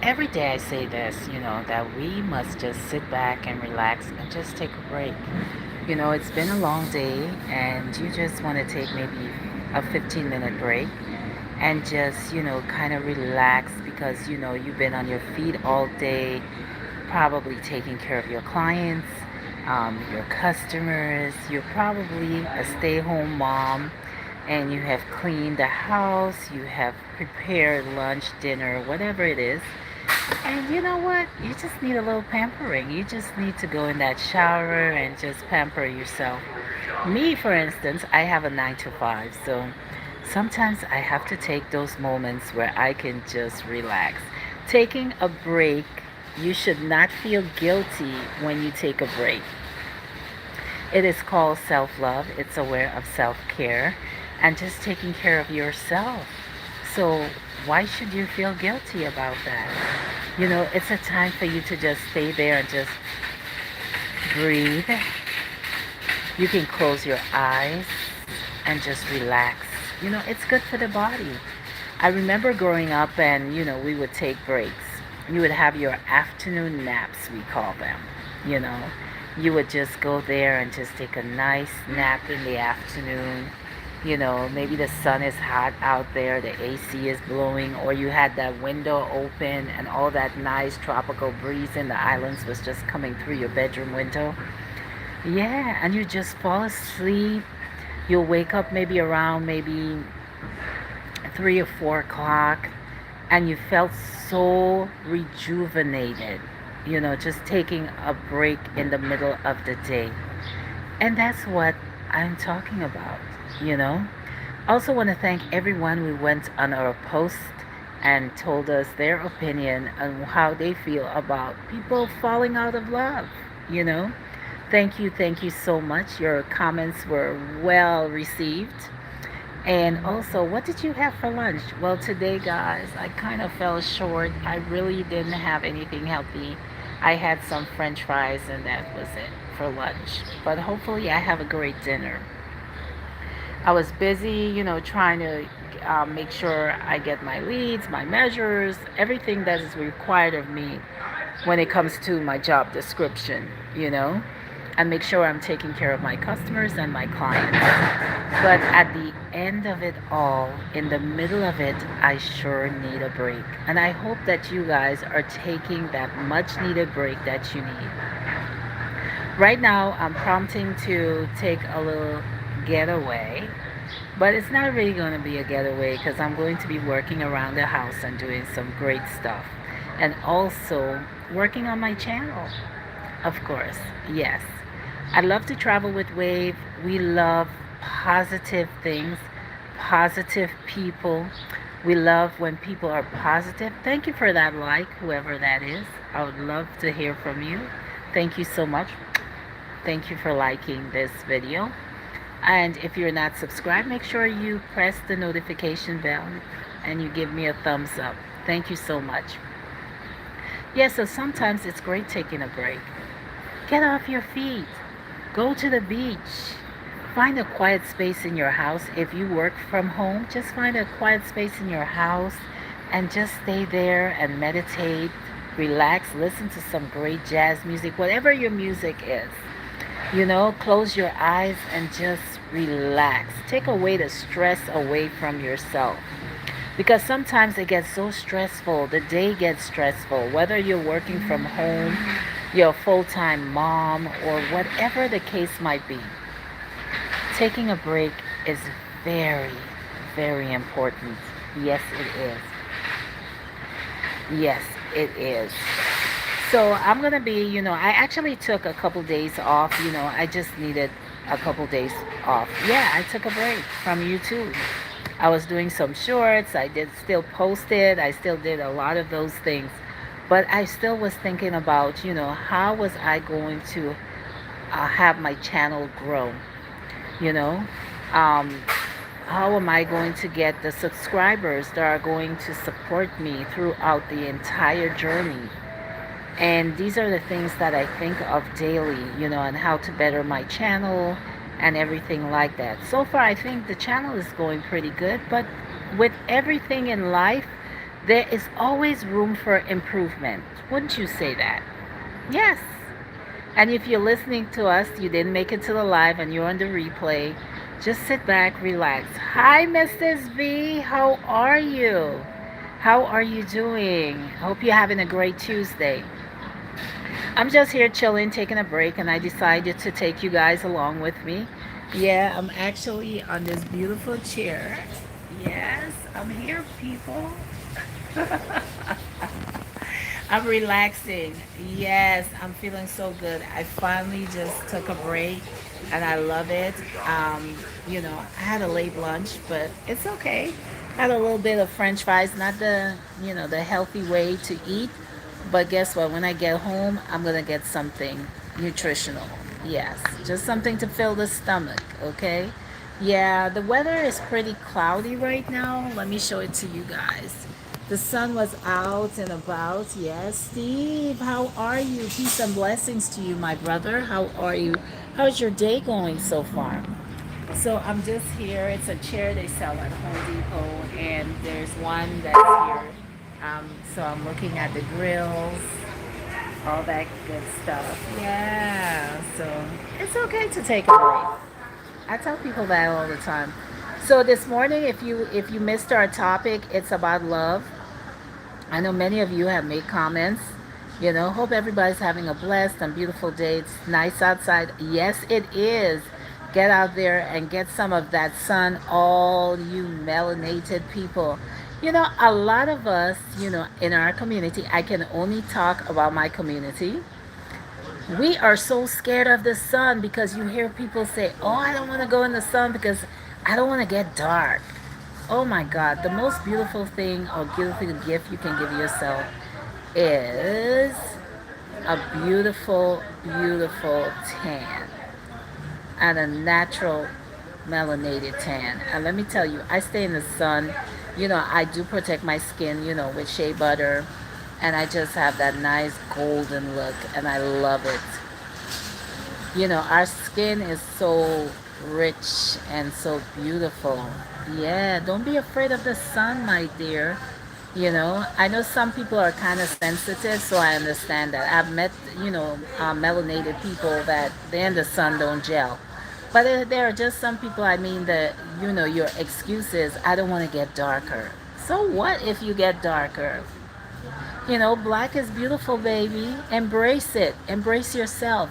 Every day I say this, that we must just sit back and relax and just take a break. It's been a long day and you just want to take maybe a 15-minute break and just, kind of relax because, you've been on your feet all day, probably taking care of your clients, your customers. You're probably a stay home mom and you have cleaned the house, you have prepared lunch, dinner, whatever it is. And you know what? You just need a little pampering. You just need to go in that shower and just pamper yourself. Me, for instance, I have a 9 to 5, so sometimes I have to take those moments where I can just relax. Taking a break, you should not feel guilty when you take a break. It is called self love, it's aware of self care and just taking care of yourself. So, why should you feel guilty about that? It's a time for you to just stay there and just breathe. You can close your eyes and just relax. It's good for the body. I remember growing up and, we would take breaks. You would have your afternoon naps, we call them. You know, you would just go there and just take a nice nap in the afternoon. Maybe the sun is hot out there, the AC is blowing, or you had that window open and all that nice tropical breeze in the islands was just coming through your bedroom window. Yeah, and you just fall asleep. You'll wake up maybe around maybe 3 or 4 o'clock, and you felt so rejuvenated, just taking a break in the middle of the day. And that's what I'm talking about, you know. Also want to thank everyone who went on our post and told us their opinion on how they feel about people falling out of love, you know. Thank you so much. Your comments were well received. And also, what did you have for lunch? Well, today, guys, I kind of fell short. I really didn't have anything healthy. I had some french fries, and that was it for lunch. But hopefully, I have a great dinner. I was busy, trying to make sure I get my leads, my measures, everything that is required of me when it comes to my job description, and make sure I'm taking care of my customers and my clients. But at the end of it all, in the middle of it, I sure need a break. And I hope that you guys are taking that much needed break that you need. Right now, I'm prompting to take a little getaway, but it's not really going to be a getaway because I'm going to be working around the house and doing some great stuff. And also working on my channel, of course. Yes. I love to travel with Wave. We love positive things, positive people. We love when people are positive. Thank you for that like, whoever that is. I would love to hear from you. Thank you so much. Thank you for liking this video. And if you're not subscribed, make sure you press the notification bell and you give me a thumbs up. Thank you so much. Yeah, so sometimes it's great taking a break. Get off your feet. Go to the beach. Find a quiet space in your house. If you work from home, just find a quiet space in your house and just stay there and meditate, relax, listen to some great jazz music, whatever your music is. Close your eyes and just relax. Take away the stress away from yourself. Because sometimes it gets so stressful, the day gets stressful, whether you're working from home, you're a full time mom, or whatever the case might be. Taking a break is very, very important. Yes, it is. Yes, it is. So I'm going to be, I actually took a couple days off. I just needed a couple days off. Yeah, I took a break from YouTube. I was doing some shorts. I did still post it. I still did a lot of those things. But I still was thinking about, how was I going to have my channel grow? You know, um, how am I going to get the subscribers that are going to support me throughout the entire journey? And these are the things that I think of daily, and how to better my channel and everything like that. So far, I think the channel is going pretty good, but with everything in life, There is always room for improvement. Wouldn't you say that? Yes. And if you're listening to us, you didn't make it to the live and you're on the replay, just sit back, relax. Hi, Mrs. V. How are you? How are you doing? Hope you're having a great Tuesday. I'm just here chilling, taking a break, and I decided to take you guys along with me. Yeah, I'm actually on this beautiful chair. Yes, I'm here, people. I'm relaxing. Yes, I'm feeling so good. I finally just took a break and I love it. I had a late lunch, but it's okay. Had a little bit of french fries, not the healthy way to eat, but guess what? When I get home, I'm going to get something nutritional. Yes, just something to fill the stomach, okay? Yeah, the weather is pretty cloudy right now. Let me show it to you guys. The sun was out and about. Yes, Steve, how are you? Peace and blessings to you, my brother. How are you? How's your day going so far? So I'm just here. It's a chair they sell at Home Depot, and there's one that's here. So I'm looking at the grills, all that good stuff. Yeah, so it's okay to take a break. I tell people that all the time. So this morning, if you missed our topic, it's about love. I know many of you have made comments. Hope everybody's having a blessed and beautiful day. It's nice outside. Yes, it is. Get out there and get some of that sun, all you melanated people. A lot of us, in our community, I can only talk about my community. We are so scared of the sun because you hear people say, "Oh, I don't want to go in the sun because I don't want to get dark." Oh my God, the most beautiful thing or beautiful gift you can give yourself is a beautiful, beautiful tan and a natural melanated tan. And let me tell you, I stay in the sun. I do protect my skin, with shea butter. And I just have that nice golden look, and I love it. Our skin is so rich and so beautiful. Yeah, don't be afraid of the sun, my dear. I know some people are kind of sensitive, so I understand that. I've met, melanated people that they and the sun don't gel. But there are just some people, I mean, that, your excuse is, I don't want to get darker. So what if you get darker? Black is beautiful, baby. Embrace it. Embrace yourself.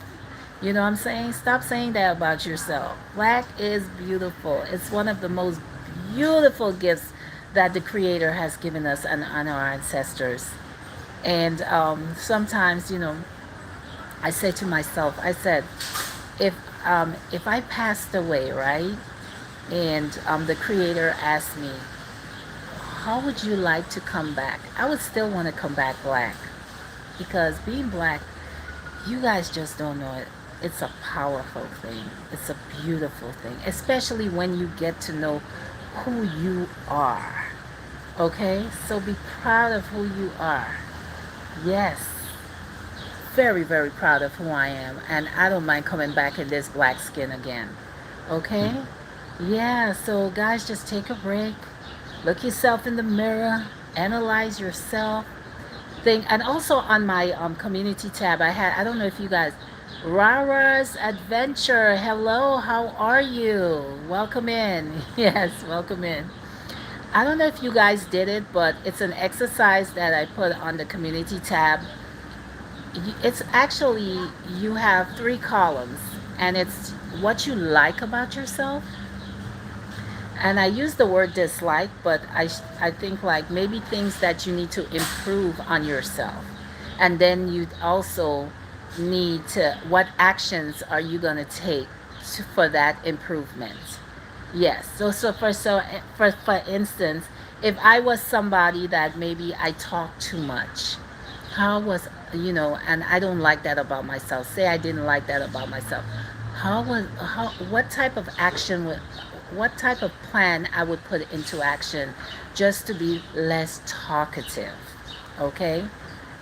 You know what I'm saying? Stop saying that about yourself. Black is beautiful. It's one of the most beautiful gifts that the Creator has given us and our ancestors. And sometimes, I say to myself, I said, if if I passed away, right, and the Creator asked me, how would you like to come back? I would still want to come back black because being black, you guys just don't know it. It's a powerful thing. It's a beautiful thing, especially when you get to know who you are. Okay? So be proud of who you are. Yes. Very, very proud of who I am. And I don't mind coming back in this black skin again. Okay? Yeah, so guys, just take a break. Look yourself in the mirror. Analyze yourself. Thing. And also on my community tab, I don't know if you guys, Rara's Adventure. Hello, how are you? Welcome in. Yes, welcome in. I don't know if you guys did it, but it's an exercise that I put on the community tab. It's actually, you have three columns, and it's what you like about yourself. And I use the word dislike, but I think like maybe things that you need to improve on yourself. And then you also need to, what actions are you going to take for that improvement? Yes. For instance, if I was somebody that maybe I talk too much, how was, and I don't like that about myself. Say I didn't like that about myself. What type of action would, what type of plan I would put into action just to be less talkative? Okay?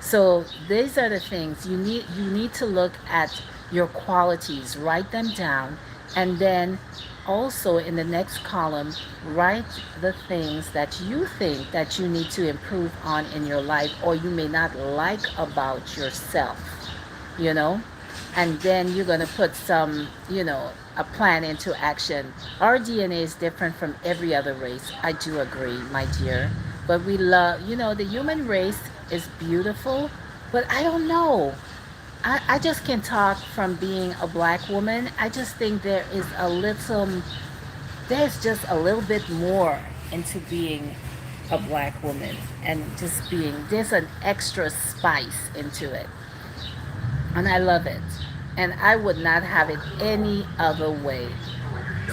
So these are the things you need to look at your qualities, write them down, and then also in the next column, write the things that you think that you need to improve on in your life or you may not like about yourself, you know? And then you're going to put some, a plan into action. Our DNA is different from every other race. I do agree, my dear. But we love, the human race is beautiful, but I don't know. I just can talk from being a black woman. I just think there's just a little bit more into being a black woman and just there's an extra spice into it. And I love it. And I would not have it any other way.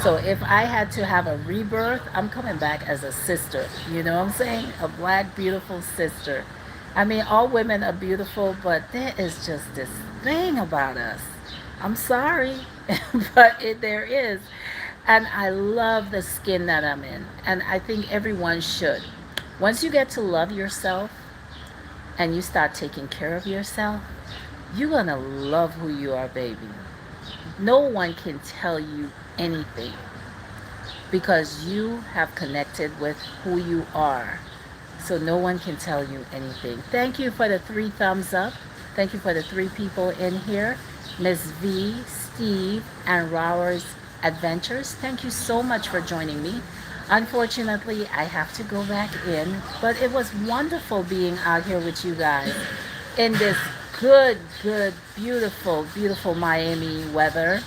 So if I had to have a rebirth, I'm coming back as a sister. You know what I'm saying? A black, beautiful sister. I mean, all women are beautiful, but there is just this thing about us. I'm sorry, but there is. And I love the skin that I'm in. And I think everyone should. Once you get to love yourself and you start taking care of yourself, you're going to love who you are, baby. No one can tell you anything because you have connected with who you are. So no one can tell you anything. Thank you for the 3 thumbs up. Thank you for the 3 people in here. Miss V, Steve, and Rowers Adventures. Thank you so much for joining me. Unfortunately, I have to go back in, but it was wonderful being out here with you guys in this good, beautiful, beautiful Miami weather,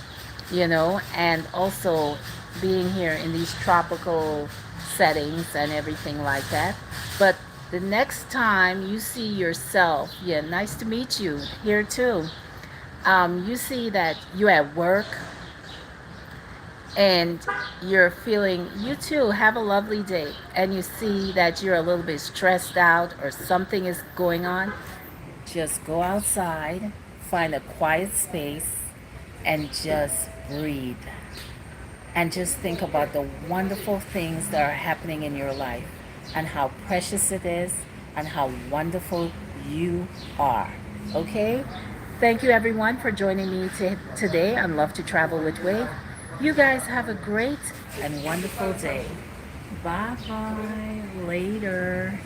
and also being here in these tropical settings and everything like that. But the next time you see yourself, yeah, nice to meet you here too. You see that you're at work and you're feeling, you too have a lovely day, and you see that you're a little bit stressed out or something is going on, just go outside, find a quiet space, and just breathe. And just think about the wonderful things that are happening in your life and how precious it is and how wonderful you are. Okay? Thank you, everyone, for joining me today on Love to Travel with Wade. You guys have a great and wonderful day. Bye bye. Later.